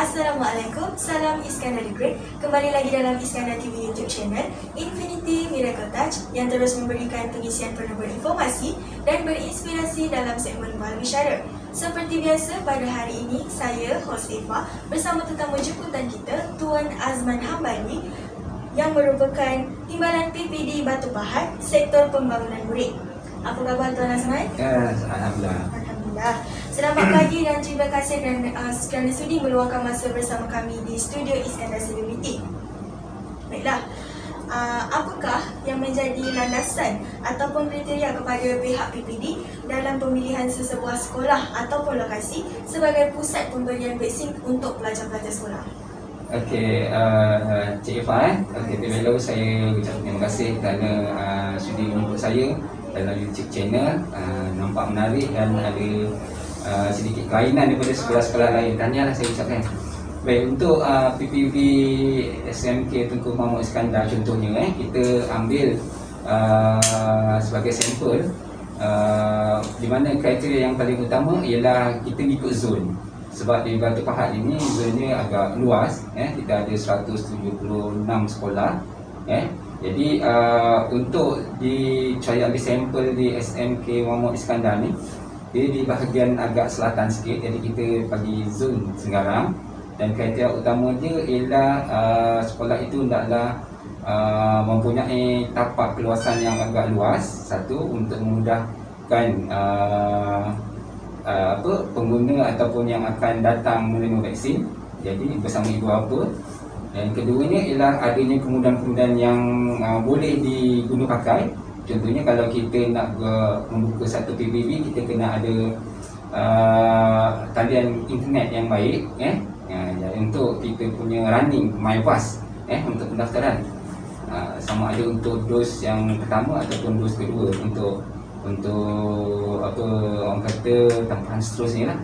Assalamualaikum, salam Iskandar Great. Kembali lagi dalam Iskandar TV YouTube channel Infinity Miracle Touch yang terus memberikan pengisian penuh berinformasi dan berinspirasi dalam segmen Wal Bisyara. Seperti biasa, pada hari ini saya, hos Eva, bersama tetamu jemputan kita, Tuan Azman Hambali yang merupakan Timbalan PPD Batu Pahat, Sektor Pembangunan Murid. Apa khabar Tuan Azman? Alhamdulillah. Alhamdulillah. Selamat pagi dan terima kasih kerana sudi meluangkan masa bersama kami di studio Iskandar Celebrity. Baiklah, apakah yang menjadi landasan ataupun kriteria kepada pihak PPD dalam pemilihan sesebuah sekolah ataupun lokasi sebagai pusat pemberian vaksin untuk pelajar-pelajar sekolah? Okey, Cik Eva, terlebih dahulu saya ucap terima kasih kerana sudi menjemput saya dalam YouTube channel. Nampak menarik dan ada sedikit kelainan daripada sekolah-sekolah lain. Tahniahlah saya ucapkan. Baik, untuk PPB SMK Tunku Mahmud Iskandar contohnya, kita ambil sebagai sampel di mana kriteria yang paling utama ialah kita ikut zon. Sebab di Batu Pahat ini zonnya agak luas, kita ada 176 sekolah. Jadi untuk saya ambil sampel di SMK Mahmud Iskandar ni, dia di bahagian agak selatan sikit, jadi kita bagi zon Senggarang. Dan kriteria utama dia ialah sekolah itu hendaklah mempunyai tapak keluasan yang agak luas. Satu, untuk memudahkan pengguna ataupun yang akan datang menerima vaksin, jadi bersama ibu bapa. Dan keduanya ialah adanya kemudahan-kemudahan yang boleh diguna pakai. Contohnya kalau kita nak membuka satu PBB, kita kena ada talian internet yang baik, untuk kita punya running MyVas untuk pendaftaran, sama ada untuk dos yang pertama ataupun dos kedua untuk orang kata tampahan seterusnya lah.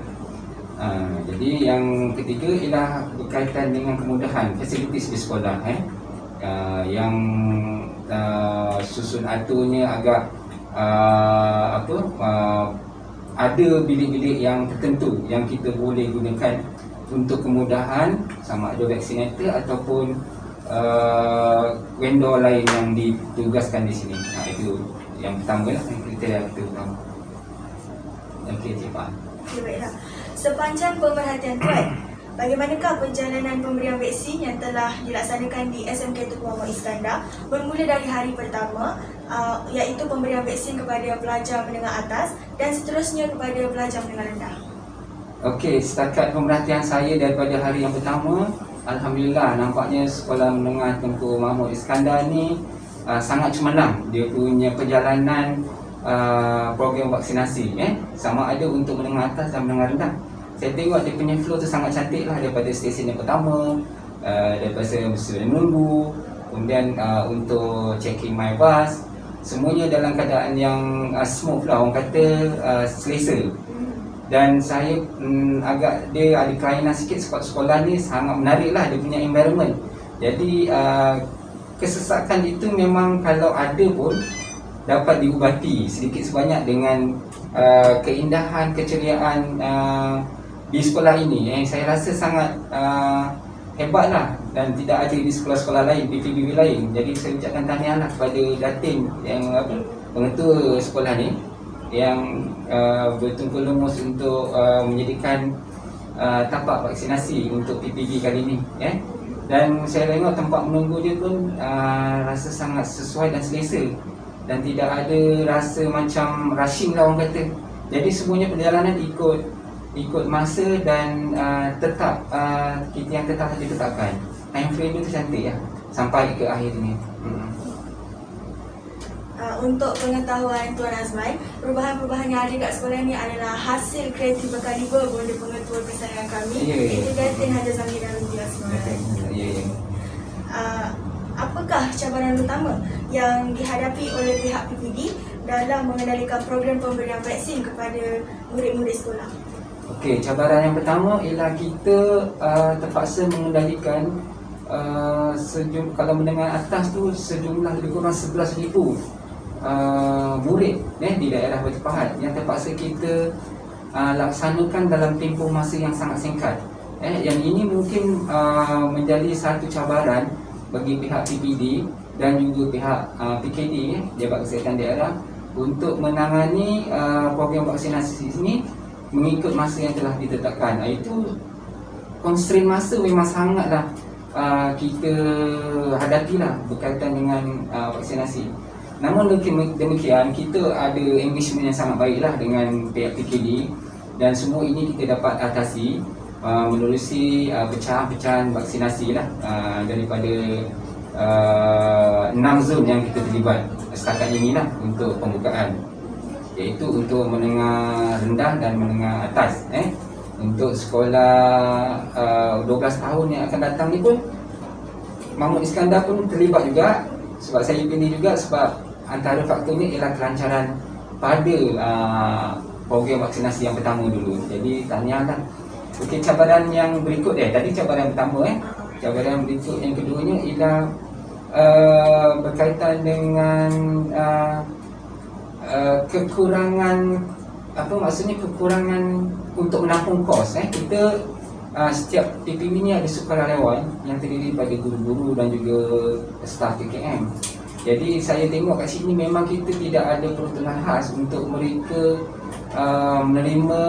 Jadi yang ketiga ialah berkaitan dengan kemudahan fasilitis di sekolah, yang susun aturnya agak ada bilik-bilik yang tertentu yang kita boleh gunakan untuk kemudahan, sama ada vaksinator ataupun vendor lain yang ditugaskan di sini. Itu yang pertama lah, kriteria kita utama. Okey, Cik Pak. Okay, baiklah. Sepanjang pemerhatian Tuan, bagaimanakah perjalanan pemberian vaksin yang telah dilaksanakan di SMK Tunku Mahmud Iskandar bermula dari hari pertama, iaitu pemberian vaksin kepada pelajar menengah atas dan seterusnya kepada pelajar menengah rendah? Okey, setakat pemerhatian saya daripada hari yang pertama, Alhamdulillah nampaknya sekolah menengah Tunku Mahmud Iskandar ni sangat cemerlang dia punya perjalanan program vaksinasi, sama ada untuk menengah atas dan menengah rendah. Saya tengok dia punya flow tu sangat cantik lah, daripada stesen yang pertama, daripada saya menunggu, kemudian untuk checking MyVas, semuanya dalam keadaan yang smooth lah, orang kata selesa. Dan saya dia ada kelainan sikit sebab sekolah ni sangat menarik lah, dia punya environment. Jadi kesesakan itu memang kalau ada pun dapat diubati sedikit sebanyak dengan keindahan, keceriaan di sekolah ini. Saya rasa sangat hebatlah, dan tidak ada di sekolah-sekolah lain, PPB lain. Jadi saya ucapkan tahniahlah kepada Datin yang pengetua sekolah ni yang bertungkul lumus untuk menyediakan tapak vaksinasi untuk PPB kali ini. Dan saya tengok tempat menunggu dia pun rasa sangat sesuai dan selesa, dan tidak ada rasa macam rushing lah, orang kata. Jadi semuanya perjalanan ikut masa dan tetap kita yang tetap ditetapkan. Time frame itu cantik ya, sampai ke akhir ini. Untuk pengetahuan Tuan Azman, perubahan-perubahan yang ada kat sekolah ni adalah hasil kreatif berkaliber bonda pengetua kesayangan kami, iaitu Datin Haji Zamir dan Rudy Asman. Apakah cabaran utama yang dihadapi oleh pihak PPD dalam mengendalikan program pemberian vaksin kepada murid-murid sekolah? Okey, cabaran yang pertama ialah kita terpaksa mengendalikan kalau menengah atas tu sejumlah lebih kurang 11,000 murid di daerah Batu Pahat yang terpaksa kita laksanakan dalam tempoh masa yang sangat singkat. Yang ini mungkin menjadi satu cabaran bagi pihak PPD dan juga pihak PKD, Jabat Kesihatan Daerah, untuk menangani program vaksinasi ini mengikut masa yang telah ditetapkan. Itu constraint masa memang sangatlah kita hadapilah berkaitan dengan vaksinasi. Namun demikian, kita ada engagement yang sangat baiklah dengan pihak PKD, dan semua ini kita dapat atasi menerusi pecahan-pecahan vaksinasi lah daripada 6 zon yang kita terlibat setakat ini lah untuk pembukaan, iaitu untuk menengah rendah dan menengah atas. Untuk sekolah 12 tahun yang akan datang ni pun Mahmud Iskandar pun terlibat juga, sebab saya pilih juga sebab antara faktornya ialah kelancaran pada program vaksinasi yang pertama dulu. Jadi tahniahlah. Okey, cabaran yang berikut tadi cabaran pertama. Cabaran berikut yang keduanya ialah berkaitan dengan kekurangan, kekurangan untuk menampung kos. Kita setiap TPB ni ada sukarelawan yang terdiri daripada guru-guru dan juga staf PKM. Jadi saya tengok kat sini memang kita tidak ada peruntukan khas untuk mereka menerima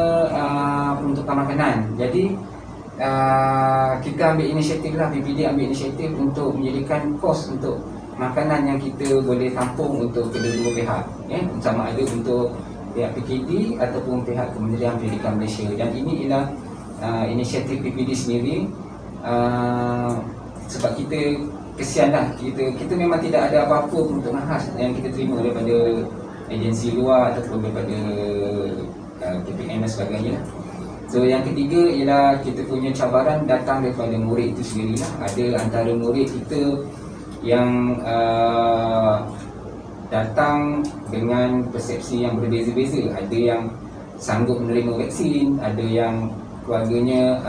peruntukan makanan. Jadi kita ambil inisiatif lah, PPD ambil inisiatif untuk menyediakan kos untuk makanan yang kita boleh tampung untuk kedua-dua pihak, sama ada untuk pihak PKD ataupun pihak Kementerian Pendidikan Malaysia. Dan ini ialah inisiatif PPD sendiri, sebab kita kesianlah, kita memang tidak ada apa-apa peruntukan khas yang kita terima daripada agensi luar ataupun daripada KPM dan sebagainya. So yang ketiga ialah kita punya cabaran datang daripada murid itu sendirilah. Ada antara murid kita yang datang dengan persepsi yang berbeza-beza. Ada yang sanggup menerima vaksin, ada yang keluarganya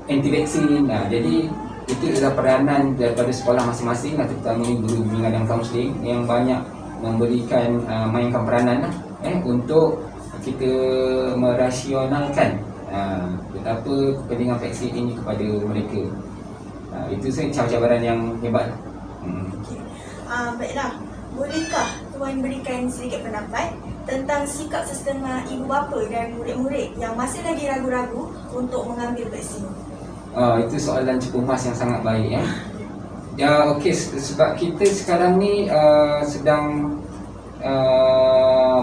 anti-vaksin. Jadi itu adalah peranan daripada sekolah masing-masing, terutama guru bimbingan dan kaunseling yang banyak memberikan mainkan peranan untuk kita merasionalkan betapa kepentingan vaksin ini kepada mereka. Itu saya cabaran yang hebat. Baiklah, bolehkah Tuan berikan sedikit pendapat tentang sikap setengah ibu bapa dan murid-murid yang masih lagi ragu-ragu untuk mengambil vaksin? Itu soalan cukup emas yang sangat baik. Okey, sebab kita sekarang ni sedang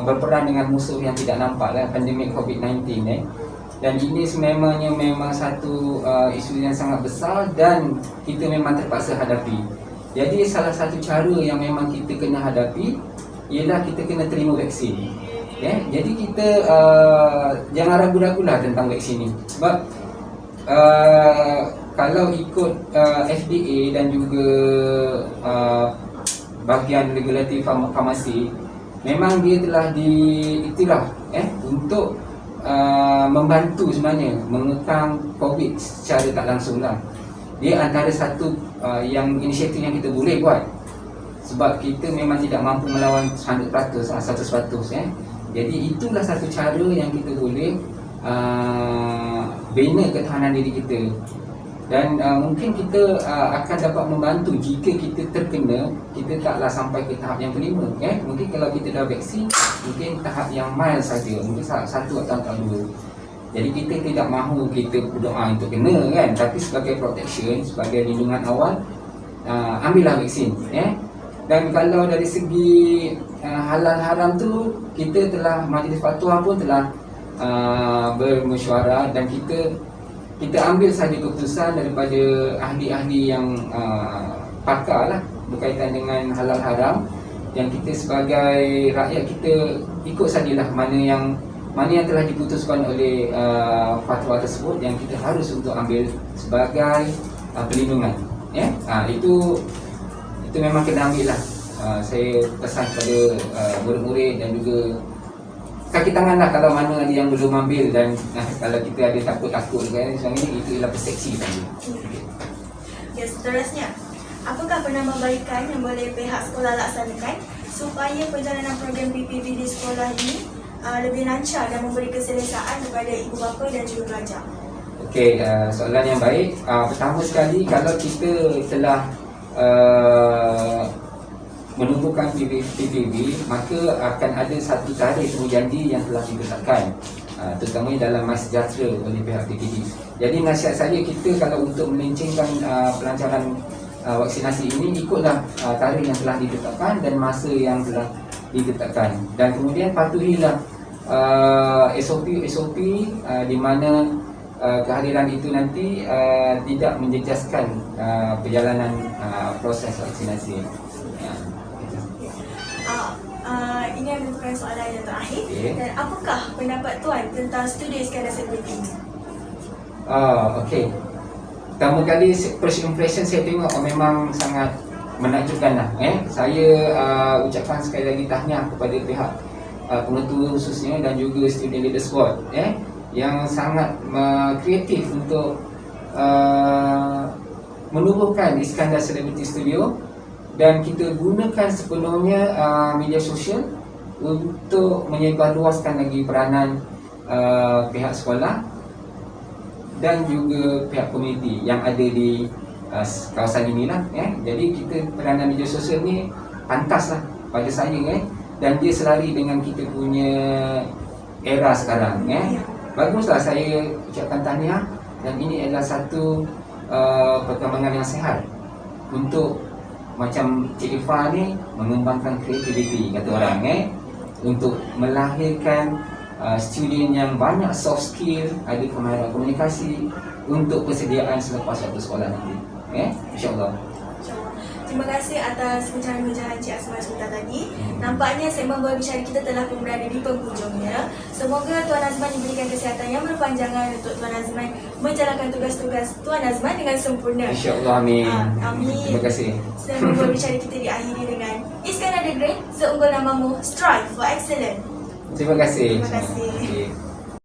berperang dengan musuh yang tidak nampak lah, pandemik COVID-19 dan ini sememangnya memang satu isu yang sangat besar dan kita memang terpaksa hadapi. Jadi salah satu cara yang memang kita kena hadapi ialah kita kena terima vaksin. Jadi kita jangan ragu-ragulah tentang vaksin ni, sebab kalau ikut FDA dan juga bahagian regulatif farmasi, memang dia telah diiktiraf untuk membantu sebenarnya mengekang COVID secara tak langsung lah. Dia antara satu yang inisiatif yang kita boleh buat, sebab kita memang tidak mampu melawan 100%. Jadi itulah satu cara yang kita boleh bina ketahanan diri kita. Dan mungkin kita akan dapat membantu jika kita terkena, kita taklah sampai ke tahap yang kelima. Mungkin kalau kita dah vaksin, mungkin tahap yang mild saja, mungkin satu atau tahap dua. Jadi kita tidak mahu kita berdoa untuk kena kan, tapi sebagai protection, sebagai lindungan awal, ambillah vaksin. Dan kalau dari segi halal haram tu, kita telah, Majlis Fatwa pun telah bermesyuarah dan kita ambil saja keputusan daripada ahli-ahli yang pakar lah berkaitan dengan halal haram, yang kita sebagai rakyat kita ikut sajalah mana yang telah diputuskan oleh fatwa tersebut yang kita harus untuk ambil sebagai perlindungan. Itu memang kena ambil lah. Saya pesan kepada murid-murid dan juga kaki tangan lah kalau mana ada yang belum ambil, dan kalau kita ada takut-takut kan, sebenarnya itu ialah persepsi saja. Ya, seterusnya, apakah penambahbaikan yang boleh pihak sekolah laksanakan supaya perjalanan program PPB di sekolah ini lebih lancar dan memberi keselesaan kepada ibu bapa dan juga pelajar? Okey, soalan yang baik. Pertama sekali, kalau kita telah menubuhkan PPB, maka akan ada satu tarikh temujanji yang telah ditetapkan, terutamanya dalam MySejahtera oleh pihak PPB. Jadi nasihat saya, kita kalau untuk melencengkan pelancaran vaksinasi ini, ikutlah tarikh yang telah ditetapkan dan masa yang telah ditetapkan, dan kemudian patuhilah SOP di mana kehadiran itu nanti tidak menjejaskan perjalanan proses vaksinasi. Ini merupakan soalan yang terakhir. Okay. Dan apakah pendapat Tuan tentang studi Iskandar Celebrity ini? Okey. Pertama kali first impression saya tengok memang sangat menakjubkan lah. Saya ucapkan sekali lagi tahniah kepada pihak pengetua khususnya dan juga student leaders board yang sangat kreatif untuk menubuhkan Iskandar Celebrity Studio, dan kita gunakan sepenuhnya media sosial untuk menyebarluaskan lagi peranan pihak sekolah dan juga pihak komuniti yang ada di kawasan inilah. Jadi kita peranan media sosial ni pantaslah pada saya, dan dia selari dengan kita punya era sekarang. Baguslah, saya ucapkan tahniah, dan ini adalah satu perkembangan yang sihat untuk macam Cik Ifah ni mengembangkan kreativiti, kata orang, untuk melahirkan student yang banyak soft skill, ada kemahiran komunikasi untuk persediaan selepas waktu sekolah nanti. InsyaAllah. Terima kasih atas pencerahan Cik Asma sebentar tadi. Nampaknya segmen berbicara kita telah pun berada di penghujungnya. Semoga Tuan Azman diberikan kesihatan yang berpanjangan untuk Tuan Azman menjalankan tugas-tugas Tuan Azman dengan sempurna. InsyaAllah, amin. Amin. Terima kasih. Segmen berbicara kita diakhiri dengan Iskandar the Great, seunggul namamu, strive for excellence. Terima kasih. Terima kasih.